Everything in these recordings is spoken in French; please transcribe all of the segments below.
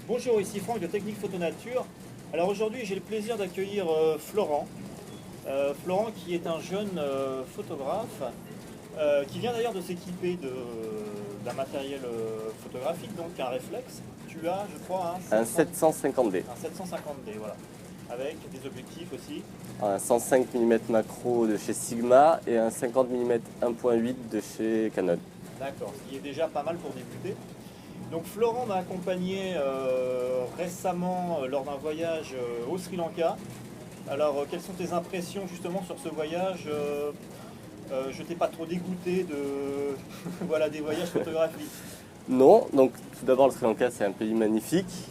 Bonjour, ici Franck de Technique Photo Nature. Alors aujourd'hui, j'ai le plaisir d'accueillir Florent. Florent qui est un jeune photographe qui vient d'ailleurs de s'équiper d'un matériel photographique, donc un réflexe. Tu as, je crois, Un 750D, un 750D, voilà, avec des objectifs aussi. un 105 mm macro de chez Sigma et un 50 mm 1.8 de chez Canon. D'accord, ce qui est déjà pas mal pour débuter. Donc Florent m'a accompagné récemment lors d'un voyage au Sri Lanka. Alors, quelles sont tes impressions justement sur ce voyage? Je t'ai pas trop dégoûté de voilà, des voyages photographiques. Non, donc tout d'abord le Sri Lanka c'est un pays magnifique.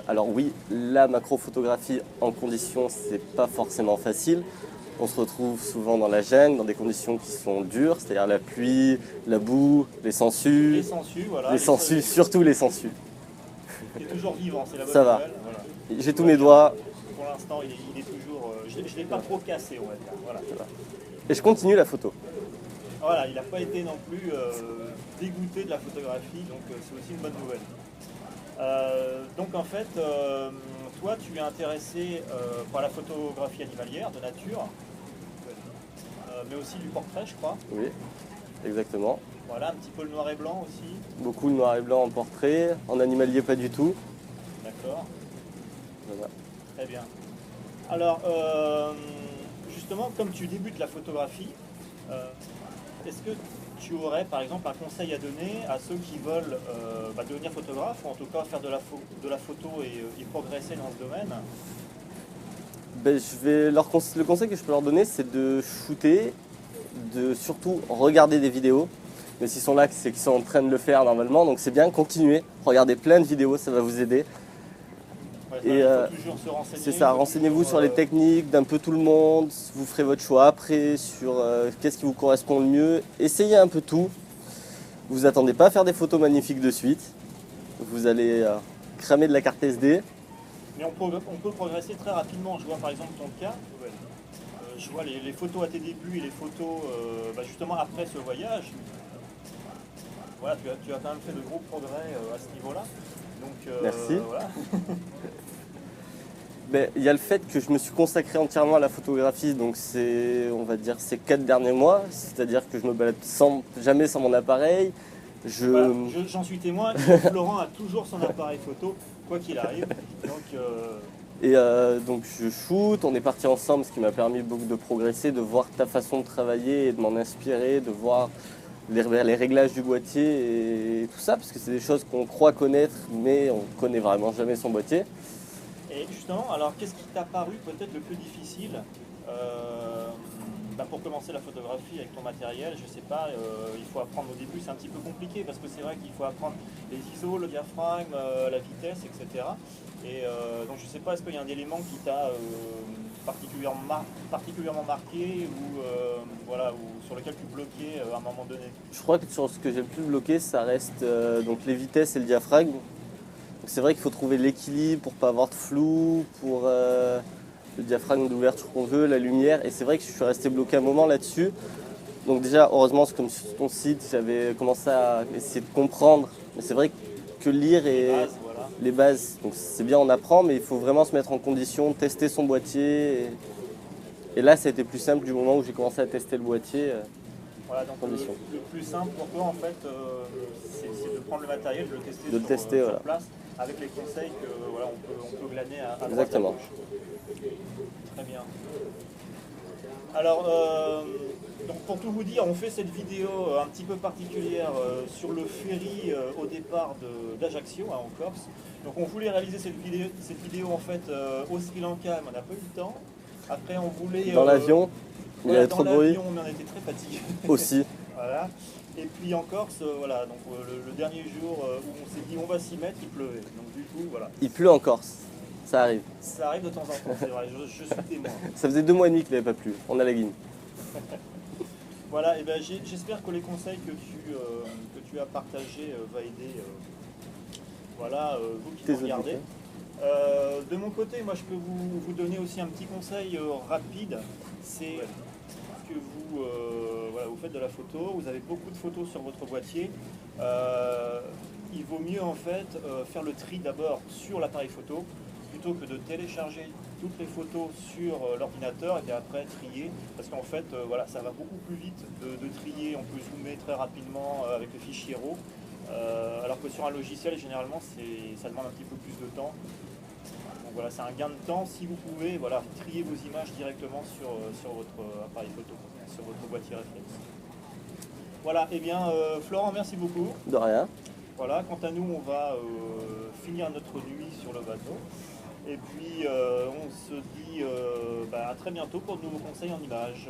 Alors oui, la macrophotographie en conditions c'est pas forcément facile. On se retrouve souvent dans la jungle, dans des conditions qui sont dures, c'est-à-dire la pluie, la boue, les sangsues. Les sangsues, voilà. Les sangsues, surtout les sangsues. Il est toujours vivant, c'est la bonne Ça va. nouvelle. Voilà. J'ai tous mes doigts. Pour l'instant, il est toujours. Je ne l'ai pas trop cassé, on va dire. Voilà. Et je continue la photo. Voilà, il n'a pas été non plus dégoûté de la photographie, donc c'est aussi une bonne nouvelle. Donc en fait, toi, tu es intéressé par la photographie animalière, de nature, mais aussi du portrait, je crois. Oui, exactement. Voilà, un petit peu le noir et blanc aussi. Beaucoup de noir et blanc en portrait, en animalier pas du tout. D'accord, Voilà. très bien. Alors, justement, comme tu débutes la photographie, est-ce que tu aurais par exemple un conseil à donner à ceux qui veulent devenir photographe, ou en tout cas faire de la photo et progresser dans ce domaine? Le conseil que je peux leur donner, c'est de shooter, de surtout regarder des vidéos. Mais s'ils sont là, c'est qu'ils sont en train de le faire normalement, donc c'est bien, continuez, regardez plein de vidéos, ça va vous aider. Ouais, Et il faut toujours se renseigner. c'est ça, renseignez-vous sur les techniques d'un peu tout le monde, vous ferez votre choix après sur qu'est-ce qui vous correspond le mieux. Essayez un peu tout, vous attendez pas à faire des photos magnifiques de suite, vous allez cramer de la carte SD. Mais on peut progresser très rapidement. Je vois par exemple ton cas. Je vois les photos à tes débuts et les photos justement après ce voyage. Voilà, tu as quand même fait de gros progrès à ce niveau-là. Donc, Merci. Voilà. Il y a le fait que je me suis consacré entièrement à la photographie, donc c'est, on va dire, ces 4 derniers mois, c'est-à-dire que je me balade jamais sans mon appareil. Voilà, j'en suis témoin. Florent a toujours son appareil photo, quoi qu'il arrive. Donc je shoot, on est parti ensemble, ce qui m'a permis beaucoup de progresser, de voir ta façon de travailler et de m'en inspirer, de voir les réglages du boîtier et tout ça, parce que c'est des choses qu'on croit connaître, mais on ne connaît vraiment jamais son boîtier. Et justement, alors qu'est-ce qui t'a paru peut-être le plus difficile pour commencer la photographie avec ton matériel? Je sais pas, il faut apprendre au début, c'est un petit peu compliqué parce que c'est vrai qu'il faut apprendre les ISO, le diaphragme, la vitesse, etc. Et donc je sais pas, est-ce qu'il y a un élément qui t'a particulièrement marqué ou sur lequel tu bloquais à un moment donné? Je crois que sur ce que j'ai le plus bloqué, ça reste donc les vitesses et le diaphragme. C'est vrai qu'il faut trouver l'équilibre pour pas avoir de flou, pour le diaphragme d'ouverture qu'on veut, la lumière. Et c'est vrai que je suis resté bloqué un moment là-dessus. Donc déjà, heureusement, comme sur ton site, j'avais commencé à essayer de comprendre. Mais c'est vrai que lire les bases, donc c'est bien, on apprend, mais il faut vraiment se mettre en condition, tester son boîtier. Et là, ça a été plus simple du moment où j'ai commencé à tester le boîtier. Voilà, donc le plus simple pour toi, en fait, c'est de prendre le matériel, de le tester sur place, avec les conseils on peut glaner à droite, exactement. À gauche. Très bien. Alors, donc pour tout vous dire, on fait cette vidéo un petit peu particulière sur le ferry au départ d'Ajaccio, en Corse. Donc on voulait réaliser cette vidéo en fait au Sri Lanka, mais on n'a pas eu le temps. Après, on voulait... Dans l'avion, il y avait trop de bruit. Mais on était très fatigués. Aussi. Voilà. Et puis en Corse, voilà, donc le dernier jour où on s'est dit on va s'y mettre, il pleuvait. Donc du coup, voilà. Il pleut en Corse, ça arrive. Ça arrive de temps en temps, c'est vrai, je suis témoin. Ça faisait 2 mois et demi qu'il n'avait pas plu, on a la guine. Voilà, et ben j'espère que les conseils que tu as partagés va aider vous qui nous regardez. De mon côté, moi je peux vous donner aussi un petit conseil rapide. C'est que vous faites de la photo, vous avez beaucoup de photos sur votre boîtier. il vaut mieux en fait faire le tri d'abord sur l'appareil photo plutôt que de télécharger toutes les photos sur l'ordinateur et puis après trier, parce qu'en fait voilà, ça va beaucoup plus vite de trier, on peut zoomer très rapidement avec le fichier RAW, alors que sur un logiciel généralement ça demande un petit peu plus de temps. Donc voilà, c'est un gain de temps si vous pouvez voilà, trier vos images directement sur votre appareil photo, sur votre boîtier réflexe. Voilà, et bien Florent, merci beaucoup. De rien. Voilà, quant à nous, on va finir notre nuit sur le bateau. Et puis on se dit à très bientôt pour de nouveaux conseils en images.